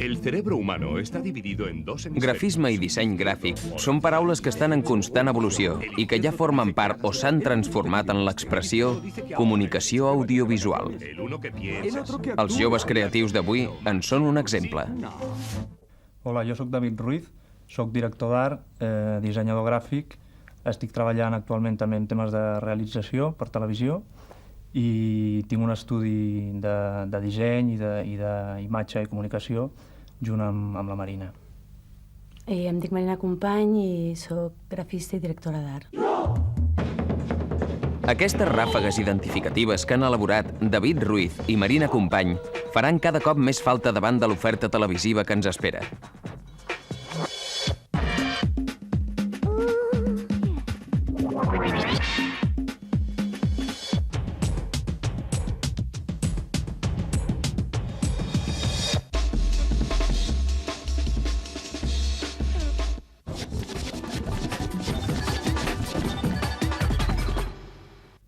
El cerebro humano está dividido en dos hemisferios. Grafisme i disseny gràfic són paraules que estan en constant evolució i que ja formen part o s'han transformat en l'expressió comunicació audiovisual. Els joves creatius d'avui en són un exemple. Hola, jo sóc David Ruiz, sóc director d'art, dissenyador gràfic, estic treballant actualment també en temes de realització per televisió i tinc un estudi de disseny i d'imatge i comunicació junt amb la Marina. Em dic Marina Company i sóc grafista i directora d'art. Aquestes ràfegues identificatives que han elaborat David Ruiz i Marina Company faran cada cop més falta davant de l'oferta televisiva que ens espera.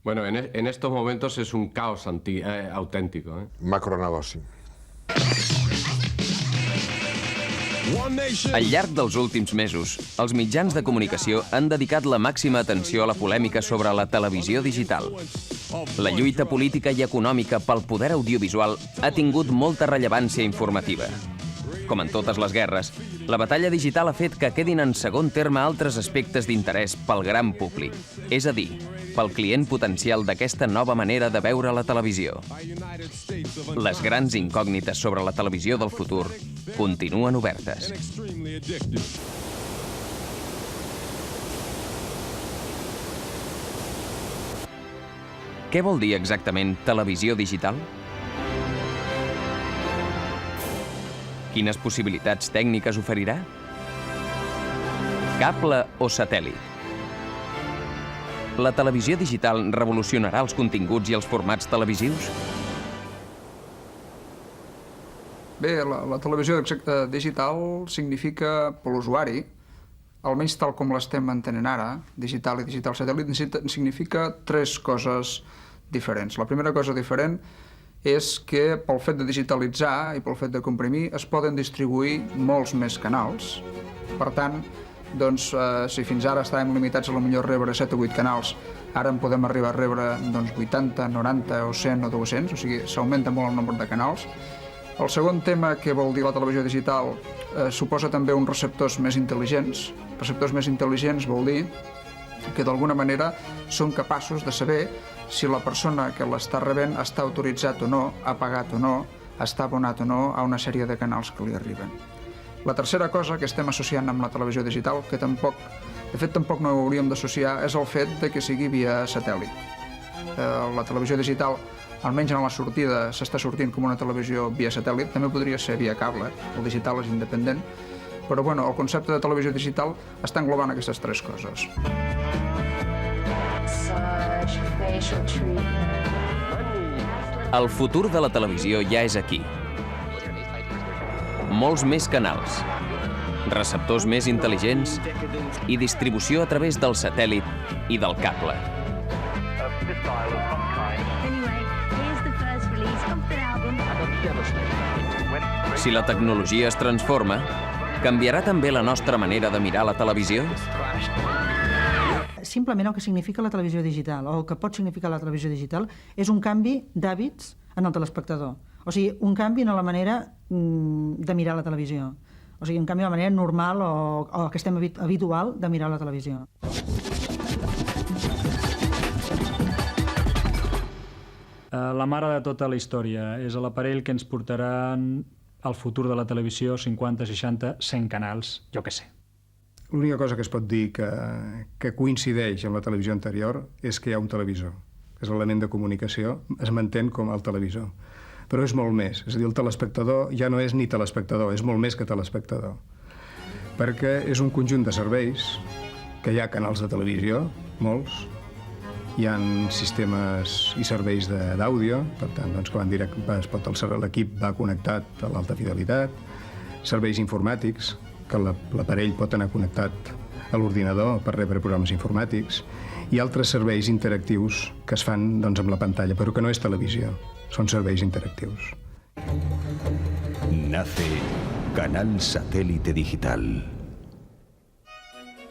Bueno, en estos momentos es un caos auténtico. Macronegoci. Al llarg dels últims mesos, els mitjans de comunicació han dedicat la màxima atenció a la polèmica sobre la televisió digital. La lluita política i econòmica pel poder audiovisual ha tingut molta rellevància informativa. Com en totes les guerres, la batalla digital ha fet que quedin en segon terme altres aspectes d'interès pel gran públic, és a dir, pel client potencial d'aquesta nova manera de veure la televisió. Les grans incògnites sobre la televisió del futur continuen obertes. Què vol dir exactament televisió digital? Quines possibilitats tècniques oferirà? Cable o satèl·lit? La televisió digital revolucionarà els continguts i els formats televisius? Bé, la televisió digital significa per l'usuari, almenys tal com l'estem entenent ara, digital i digital satèl·lit, significa tres coses diferents. La primera cosa diferent és que pel fet de digitalitzar i pel fet de comprimir es poden distribuir molts més canals. Per tant, doncs, si fins ara estàvem limitats a potser rebre 7 o 8 canals, ara en podem arribar a rebre 80, 90 o 100 o 200, o sigui, s'augmenta molt el nombre de canals. El segon tema que vol dir la televisió digital suposa també uns receptors més intel·ligents. Receptors més intel·ligents vol dir que d'alguna manera són capaços de saber si la persona que l'està rebent està autoritzat o no, ha pagat o no, està abonat o no a una sèrie de canals que li arriben. La tercera cosa que estem associant amb la televisió digital, que de fet tampoc no ho hauríem d'associar, és el fet de que sigui via satèl·lit. La televisió digital, almenys en la sortida, s'està sortint com una televisió via satèl·lit, també podria ser via cable, el digital és independent, però bueno, el concepte de televisió digital està englobant aquestes tres coses. El futur de la televisió ja és aquí. Molts més canals, receptors més intel·ligents i distribució a través del satèl·lit i del cable. Si la tecnologia es transforma, canviarà també la nostra manera de mirar la televisió? Simplement el que significa la televisió digital, o el que pot significar la televisió digital, és un canvi d'hàbits en el telespectador. O sigui, un canvi en la manera de mirar la televisió. O sigui, un canvi en la manera normal o que estem habitual de mirar la televisió. La mare de tota la història és l'aparell que ens portarà al futur de la televisió, 50, 60, 100 canals, jo què sé. L'única cosa que es pot dir que coincideix amb la televisió anterior és que hi ha un televisor. És l'element de comunicació, es mantén com el televisor. Però és molt més. És a dir, el telespectador ja no és ni telespectador, és molt més que telespectador. Perquè és un conjunt de serveis, que hi ha canals de televisió, molts, hi ha sistemes i serveis d'àudio, per tant, doncs, quan l'equip va connectat a l'alta fidelitat, serveis informàtics, que l'aparell pot anar connectat a l'ordinador per rebre programes informàtics, i altres serveis interactius que es fan amb la pantalla, però que no és televisió, són serveis interactius. Nace Canal Satélite Digital.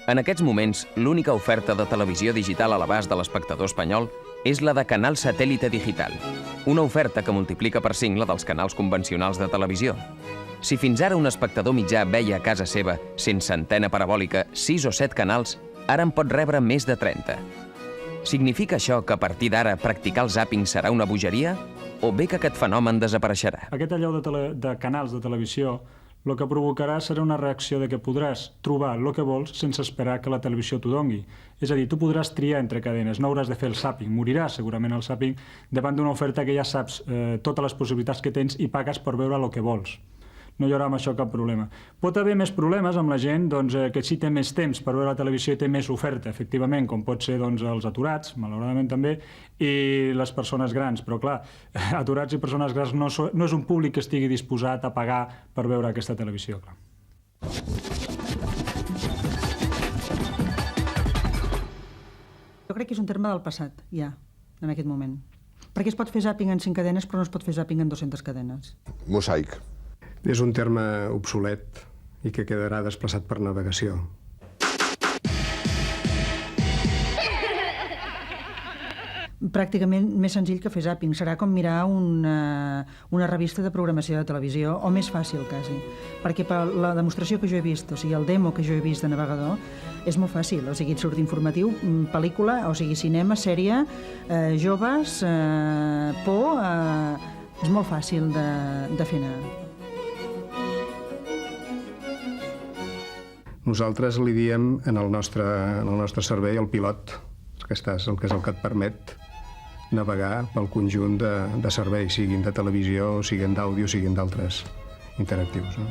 En aquests moments, l'única oferta de televisió digital a l'abast de l'espectador espanyol és la de Canal Satélite Digital, una oferta que multiplica per 5 la dels canals convencionals de televisió. Si fins ara un espectador mitjà veia a casa seva, sense antena parabòlica, 6 o 7 canals, ara en pot rebre més de 30. Significa això que a partir d'ara practicar el zàping serà una bogeria? O bé que aquest fenomen desapareixerà? Aquest allau de canals de televisió el que provocarà serà una reacció de que podràs trobar el que vols sense esperar que la televisió t'ho dongui. És a dir, tu podràs triar entre cadenes, no hauràs de fer el zàping, moriràs segurament el zàping davant d'una oferta que ja saps totes les possibilitats que tens i pagues per veure el que vols. No hi haurà amb això cap problema. Pot haver més problemes amb la gent que sí té més temps per veure la televisió i té més oferta, efectivament, com pot ser els aturats, malauradament també, i les persones grans. Però clar, aturats i persones grans no és un públic que estigui disposat a pagar per veure aquesta televisió. Clar. Jo crec que és un terme del passat, ja, en aquest moment. Perquè es pot fer zàping en 5 cadenes, però no es pot fer zàping en 200 cadenes. Mosaic. És un terme obsolet i que quedarà desplaçat per navegació. Pràcticament més senzill que fer zàping. Serà com mirar una revista de programació de televisió, o més fàcil, quasi. Perquè per la demostració que jo he vist, o sigui, el demo que jo he vist de navegador, és molt fàcil. O sigui, et surt informatiu, pel·lícula, o sigui, cinema, sèrie, joves, por... És molt fàcil de fer anar. Nosaltres li diem en el nostre servei el pilot, que és el que et permet navegar pel conjunt de serveis, siguin de televisió, siguin d'àudio, siguin d'altres interactius. No?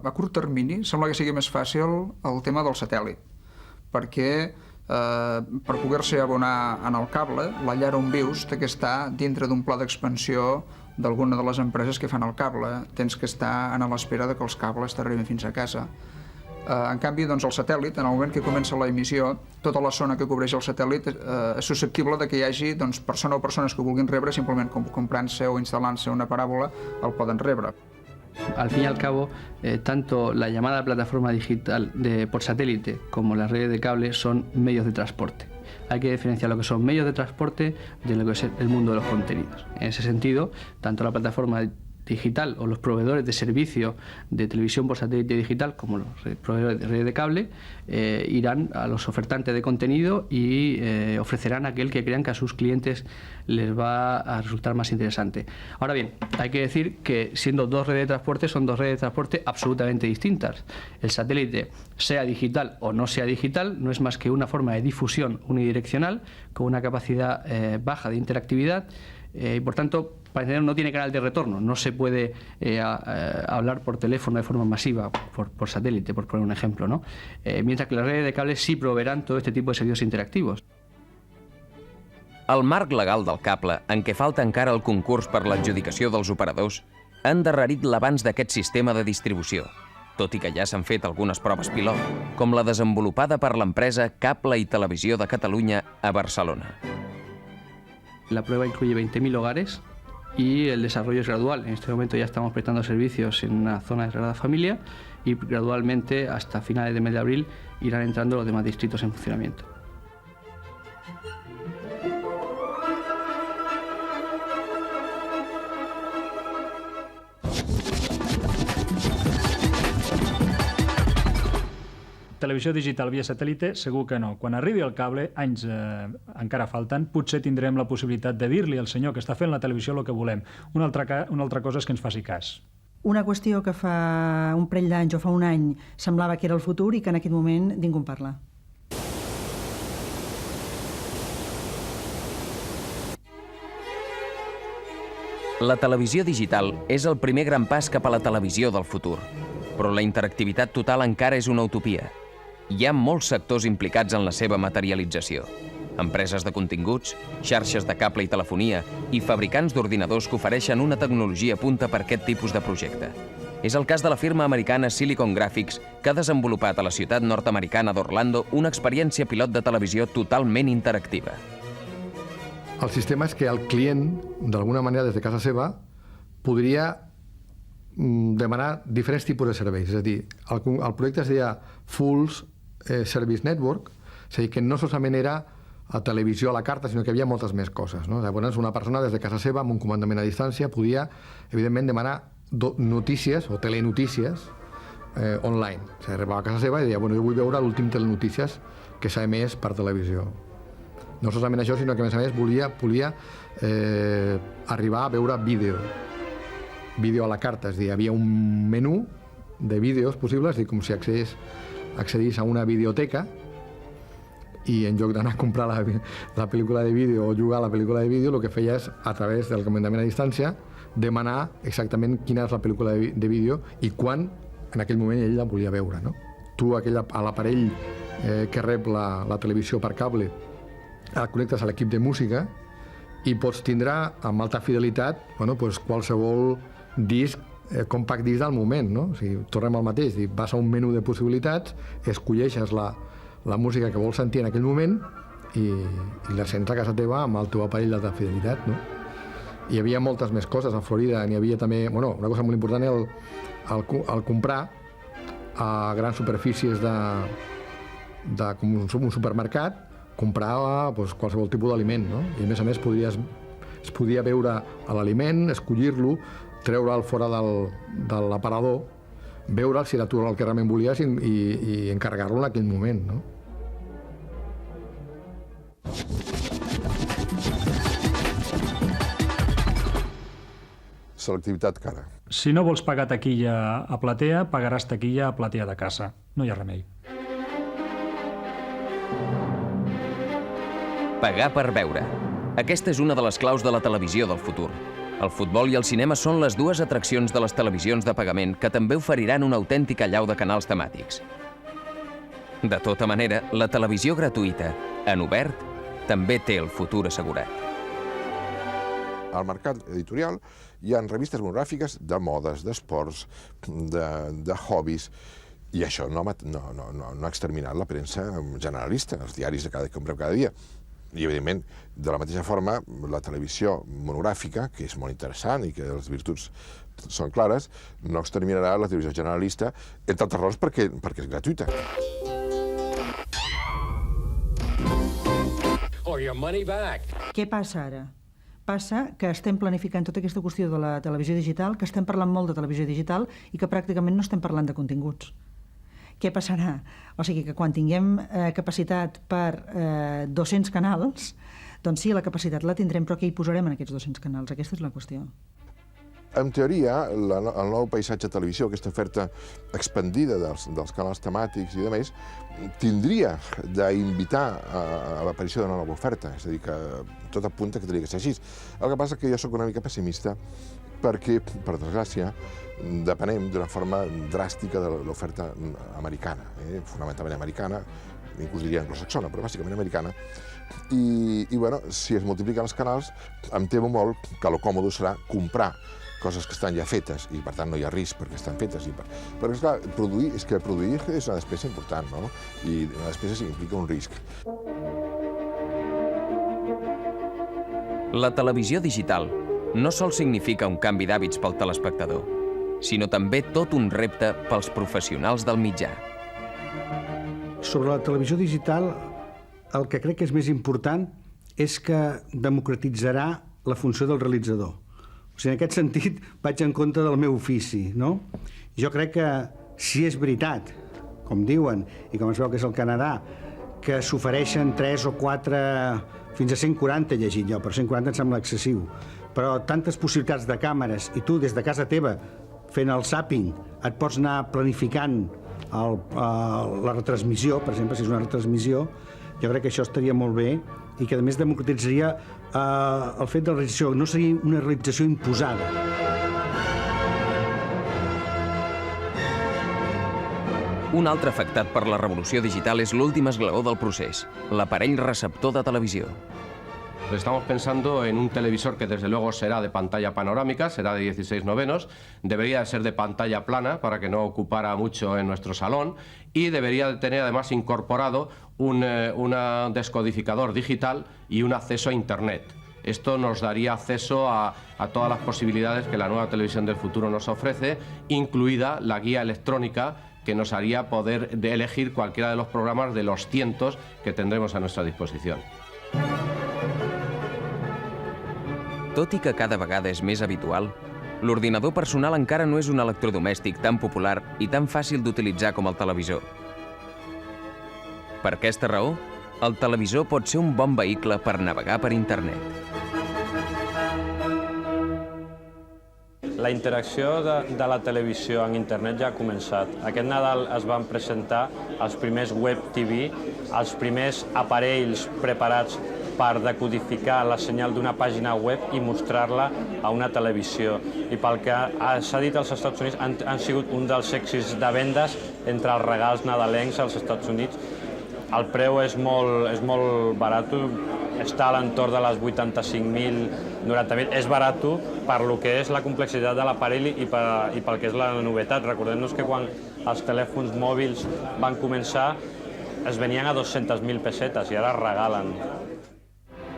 A curt termini sembla que sigui més fàcil el tema del satèl·lit, perquè per poder-se abonar en el cable, la llar on vius té que estar dintre d'un pla d'expansió d'alguna de les empreses que fan el cable. Tens que estar a l'espera que els cables t'arribin fins a casa. En canvi, el satèl·lit, en el moment que comença la emissió, tota la zona que cobreix el satèl·lit és susceptible de que hi hagi persona o persones que vulguin rebre, simplement comprant-se o instal·lant-se una paràbola, el poden rebre. Al fin y al cabo, tanto la llamada plataforma digital por satélite como las redes de cable son medios de transporte. Hay que diferenciar lo que son medios de transporte de lo que es el mundo de los contenidos. En ese sentido, tanto la plataforma digital o los proveedores de servicio de televisión por satélite digital como los proveedores de red de cable irán a los ofertantes de contenido y ofrecerán aquel que crean que a sus clientes les va a resultar más interesante. Ahora bien, hay que decir que siendo dos redes de transporte, son dos redes de transporte absolutamente distintas. El satélite, sea digital o no sea digital, no es más que una forma de difusión unidireccional con una capacidad baja de interactividad y por tanto, para entender, no tiene canal de retorno, no se puede hablar por teléfono de forma masiva, por satélite, por poner un ejemplo, ¿no? Mientras que las redes de cable sí proveerán todo este tipo de servicios interactivos. El marc legal del cable, en què falta encara el concurs per l'adjudicació dels operadors, ha endarrerit l'avanç d'aquest sistema de distribució, tot i que ja s'han fet algunes proves pilot, com la desenvolupada per l'empresa Cable i Televisió de Catalunya a Barcelona. La prueba incluye 20.000 hogares y el desarrollo es gradual. En este momento ya estamos prestando servicios en una zona de Sagrada Familia y gradualmente hasta finales del mes de abril irán entrando los demás distritos en funcionamiento. Televisió digital via satèl·lite, segur que no. Quan arribi el cable, anys encara falten, potser tindrem la possibilitat de dir-li al senyor que està fent la televisió el que volem. Una altra cosa és que ens faci cas. Una qüestió que fa un parell d'anys o fa un any semblava que era el futur i que en aquest moment ningú en parla. La televisió digital és el primer gran pas cap a la televisió del futur, però la interactivitat total encara és una utopia. Hi ha molts sectors implicats en la seva materialització. Empreses de continguts, xarxes de cable i telefonia i fabricants d'ordinadors que ofereixen una tecnologia punta per aquest tipus de projecte. És el cas de la firma americana Silicon Graphics, que ha desenvolupat a la ciutat nord-americana d'Orlando una experiència pilot de televisió totalment interactiva. El sistema és que el client, d'alguna manera, des de casa seva, podria demanar diferents tipus de serveis. És a dir, el projecte es deia Full Service Network, és a dir, que no solament era a televisió a la carta, sinó que hi havia moltes més coses. Llavors, una persona des de casa seva, amb un comandament a distància, podia, evidentment, demanar notícies o telenotícies online. O sigui, arribava a casa seva i deia, jo vull veure l'últim telenotícies que s'ha emès per televisió. No solament això, sinó que, a més, volia arribar a veure vídeo a la carta. És a dir, hi havia un menú de vídeos possibles, com si accedís a una videoteca, i en lloc d'anar a comprar la pel·lícula de vídeo o jugar a la pel·lícula de vídeo, el que feia és, a través del comandament a distància, demanar exactament quina és la pel·lícula de vídeo i quan, en aquell moment, ell la volia veure. Tu, a l'aparell que rep la televisió per cable, el connectes a l'equip de música i pots tindre amb alta fidelitat qualsevol disc, compact disc del moment. O sigui, tornem al mateix, vas a un menú de possibilitats, escolleixes la música que vols sentir en aquell moment i la sents a casa teva amb el teu aparell d'alta fidelitat. Hi havia moltes més coses. A Florida n'hi havia també, una cosa molt important, el comprar a grans superfícies com un supermercat, comprar qualsevol tipus d'aliment. I, a més, es podia veure l'aliment, escollir-lo, treure'l fora de l'aparador, veure'l si era tu el que realment volies i encarregar-lo en aquell moment. Selectivitat cara. Si no vols pagar taquilla a platea, pagaràs taquilla a platea de casa. No hi ha remei. Pagar per veure. Aquesta és una de les claus de la televisió del futur. El futbol i el cinema són les dues atraccions de les televisions de pagament que també oferiran una autèntica allau de canals temàtics. De tota manera, la televisió gratuïta, en obert, també té el futur assegurat. Al mercat editorial hi ha revistes monogràfiques de modes, d'esports, de hobbies, i això no ha exterminat la premsa generalista, els diaris que comprem cada dia. I, evidentment, de la mateixa forma, la televisió monogràfica, que és molt interessant i que les virtuts són clares, no exterminarà la televisió generalista, entre altres raons perquè és gratuïta. Què passa ara? Passa que estem planificant tota aquesta qüestió de la televisió digital, que estem parlant molt de televisió digital i que pràcticament no estem parlant de continguts. Què passarà? O sigui que quan tinguem capacitat per 200 canals, doncs sí, la capacitat la tindrem, però què hi posarem en aquests 200 canals? Aquesta és la qüestió. En teoria, el nou paisatge de televisió, aquesta oferta expandida dels canals temàtics i demés, tindria d'invitar a l'aparició d'una nova oferta. És a dir, que tot apunta que tindria que ser així. El que passa és que jo soc una mica pessimista perquè, per desgràcia, depenem d'una forma dràstica de l'oferta americana, fonamentalment americana, inclús diria anglosaxona, però bàsicament americana. I, si es multipliquen els canals, em temo molt que el còmode serà comprar coses que estan ja fetes i, per tant, no hi ha risc perquè estan fetes. Perquè, esclar, produir és una despesa important, no? I una despesa implica un risc. La televisió digital no sols significa un canvi d'hàbits pel telespectador, sinó també tot un repte pels professionals del mitjà. Sobre la televisió digital, el que crec que és més important és que democratitzarà la funció del realitzador. O sigui, en aquest sentit, vaig en contra del meu ofici, no? Jo crec que, si és veritat, com diuen, i com es veu que és el Canadà, que s'ofereixen 3 o 4, fins a 140 he llegit jo, però 140 em sembla excessiu, però tantes possibilitats de càmeres, i tu des de casa teva, fent el zapping, et pots anar planificant la retransmissió, per exemple, si és una retransmissió, jo crec que això estaria molt bé i que a més democratitzaria el fet de la realització, no seria una realització imposada. Un altre afectat per la revolució digital és l'últim esglaó del procés, l'aparell receptor de televisió. Estamos pensando en un televisor que desde luego será de pantalla panorámica, será de 16/9, debería de ser de pantalla plana para que no ocupara mucho en nuestro salón y debería de tener además incorporado un descodificador digital y un acceso a Internet. Esto nos daría acceso a todas las posibilidades que la nueva televisión del futuro nos ofrece, incluida la guía electrónica que nos haría poder elegir cualquiera de los programas de los cientos que tendremos a nuestra disposición. Tot i que cada vegada és més habitual, l'ordinador personal encara no és un electrodomèstic tan popular i tan fàcil d'utilitzar com el televisor. Per aquesta raó, el televisor pot ser un bon vehicle per navegar per internet. La interacció de la televisió en internet ja ha començat. Aquest Nadal es van presentar els primers web TV, els primers aparells preparats per decodificar la senyal d'una pàgina web i mostrar-la a una televisió. I pel que s'ha dit als Estats Units, han sigut un dels èxits de vendes entre els regals nadalencs als Estats Units. El preu és molt barat, està a l'entorn de les 85.000, 90.000. És barat per lo que és la complexitat de l'aparell i pel que és la novetat. Recordem-nos que quan els telèfons mòbils van començar es venien a 200.000 pessetes i ara es regalen.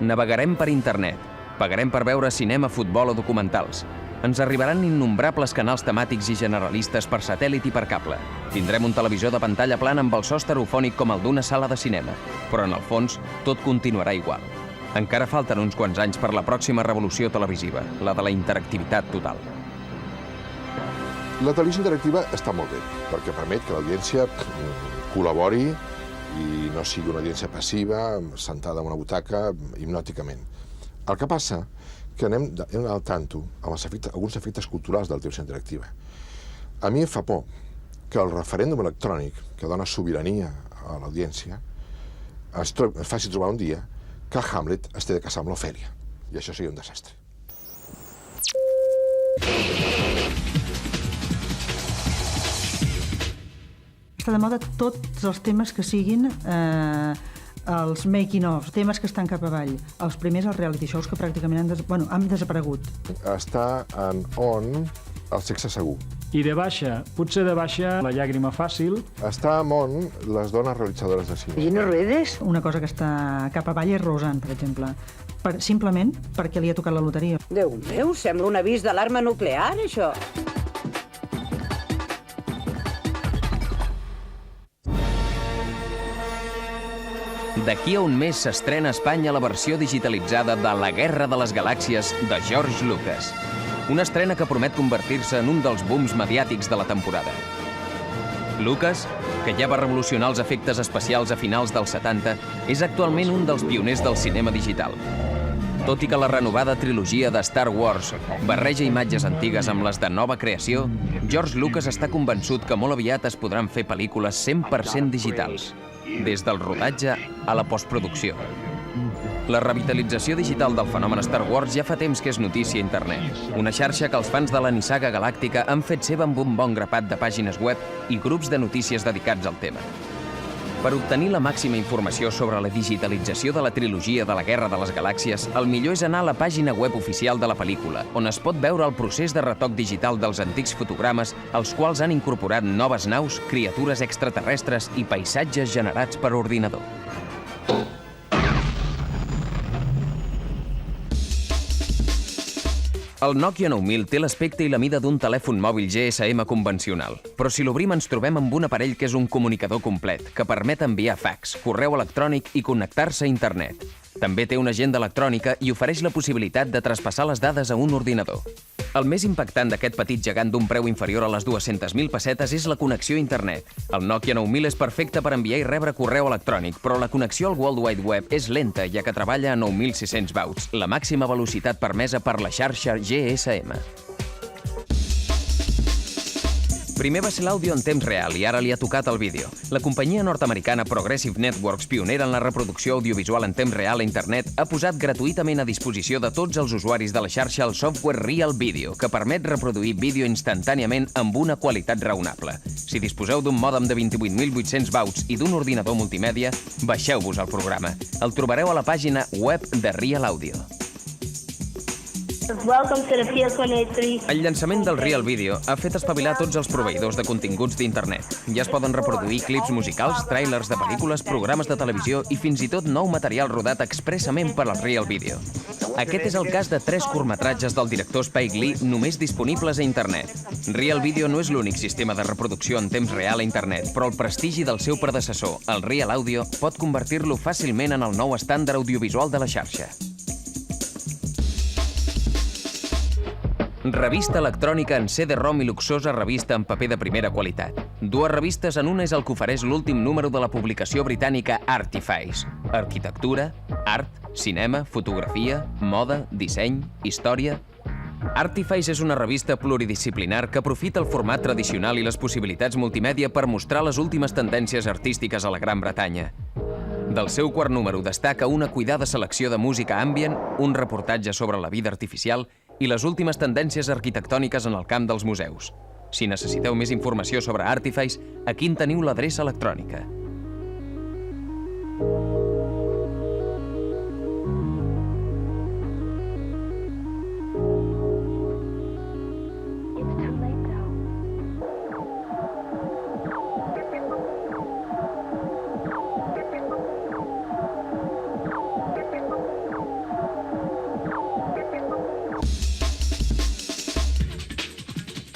Navegarem per internet, pagarem per veure cinema, futbol o documentals. Ens arribaran innombrables canals temàtics i generalistes per satèl·lit i per cable. Tindrem un televisor de pantalla plana amb el so estereofònic com el d'una sala de cinema, però en el fons tot continuarà igual. Encara falten uns quants anys per la pròxima revolució televisiva, la de la interactivitat total. La televisió interactiva està molt bé, perquè permet que l'audiència col·labori i no sigui una audiència passiva, sentada en una butaca, hipnòticament. El que passa que anem al tanto amb alguns efectes culturals de la televisió interactiva. A mi em fa por que el referèndum electrònic, que dona sobirania a l'audiència, es faci trobar un dia que Hamlet es té de casar amb l'Ofèlia. I això seria un desastre. Està de moda tots els temes que siguin els making-of, temes que estan cap avall. Els primers, els reality shows, que pràcticament han desaparegut. Està en on el sexe segur. I de baixa, potser de baixa, la llàgrima fàcil. Està en on les dones realitzadores de cine. Gina Ruedes? Una cosa que està cap avall és Roseanne, per exemple. Simplement perquè li ha tocat la loteria. Déu meu, sembla un avís d'alarma nuclear, això. D'aquí a un mes s'estrena a Espanya la versió digitalitzada de La Guerra de les Galàxies de George Lucas. Una estrena que promet convertir-se en un dels booms mediàtics de la temporada. Lucas, que ja va revolucionar els efectes especials a finals dels 70, és actualment un dels pioners del cinema digital. Tot i que la renovada trilogia de Star Wars barreja imatges antigues amb les de nova creació, George Lucas està convençut que molt aviat es podran fer pel·lícules 100% digitals, des del rodatge a la postproducció. La revitalització digital del fenomen Star Wars ja fa temps que és notícia a internet, una xarxa que els fans de la nissaga galàctica han fet seva amb un bon grapat de pàgines web i grups de notícies dedicats al tema. Per obtenir la màxima informació sobre la digitalització de la trilogia de la Guerra de les Galàxies, el millor és anar a la pàgina web oficial de la pel·lícula, on es pot veure el procés de retoc digital dels antics fotogrames, als quals han incorporat noves naus, criatures extraterrestres i paisatges generats per ordinador. El Nokia 9000 té l'aspecte i la mida d'un telèfon mòbil GSM convencional, però si l'obrim ens trobem amb un aparell que és un comunicador complet, que permet enviar fax, correu electrònic i connectar-se a internet. També té una agenda electrònica i ofereix la possibilitat de traspassar les dades a un ordinador. El més impactant d'aquest petit gegant d'un preu inferior a les 200.000 pessetes és la connexió a internet. El Nokia 9000 és perfecte per enviar i rebre correu electrònic, però la connexió al World Wide Web és lenta, ja que treballa a 9.600 bauts, la màxima velocitat permesa per la xarxa GSM. Primer va ser l'àudio en temps real i ara li ha tocat el vídeo. La companyia nord-americana Progressive Networks, pionera en la reproducció audiovisual en temps real a internet, ha posat gratuïtament a disposició de tots els usuaris de la xarxa el software Real Video, que permet reproduir vídeo instantàniament amb una qualitat raonable. Si disposeu d'un mòdem de 28.800 watts i d'un ordinador multimèdia, baixeu-vos el programa. El trobareu a la pàgina web de Real Audio. El llançament del Real Video ha fet espavilar tots els proveïdors de continguts d'internet. Ja es poden reproduir clips musicals, tràilers de pel·lícules, programes de televisió i fins i tot nou material rodat expressament per al Real Video. Aquest és el cas de 3 curtmetratges del director Spike Lee només disponibles a internet. Real Video no és l'únic sistema de reproducció en temps real a internet, però el prestigi del seu predecessor, el Real Audio, pot convertir-lo fàcilment en el nou estàndard audiovisual de la xarxa. Revista electrònica en CD-ROM i luxosa revista en paper de primera qualitat. 2 revistes en una és el que ofereix l'últim número de la publicació britànica Artifice. Arquitectura, art, cinema, fotografia, moda, disseny, història... Artifice és una revista pluridisciplinar que aprofita el format tradicional i les possibilitats multimèdia per mostrar les últimes tendències artístiques a la Gran Bretanya. Del seu quart número destaca una cuidada selecció de música ambient, un reportatge sobre la vida artificial i les últimes tendències arquitectòniques en el camp dels museus. Si necessiteu més informació sobre Artifice, aquí en teniu l'adreça electrònica.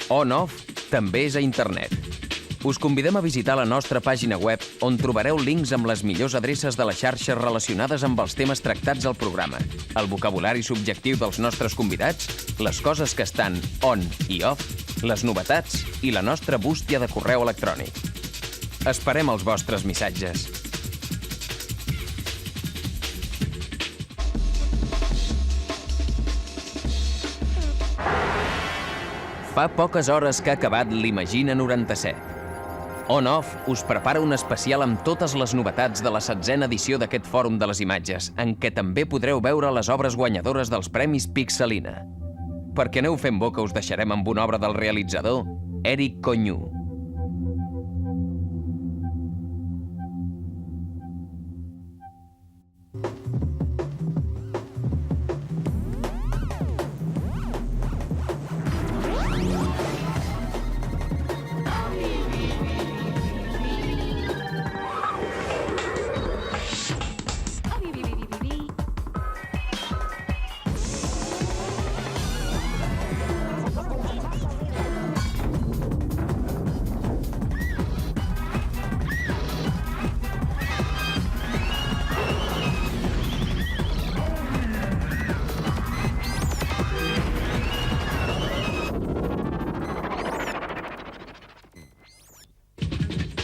On-Off també és a internet. Us convidem a visitar la nostra pàgina web on trobareu links amb les millors adreces de les xarxes relacionades amb els temes tractats al programa, el vocabulari subjectiu dels nostres convidats, les coses que estan on i off, les novetats i la nostra bústia de correu electrònic. Esperem els vostres missatges. Fa poques hores que ha acabat l'Imagina 97. On-Off us prepara un especial amb totes les novetats de la 7a edició d'aquest Fòrum de les Imatges, en què també podreu veure les obres guanyadores dels Premis Pixelina. Perquè aneu fent boca, us deixarem amb una obra del realitzador Eric Cognou.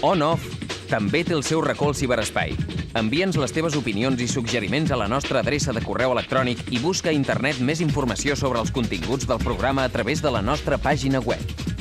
On-Off també té el seu racó al ciberespai. Envia'ns les teves opinions i suggeriments a la nostra adreça de correu electrònic i busca a internet més informació sobre els continguts del programa a través de la nostra pàgina web.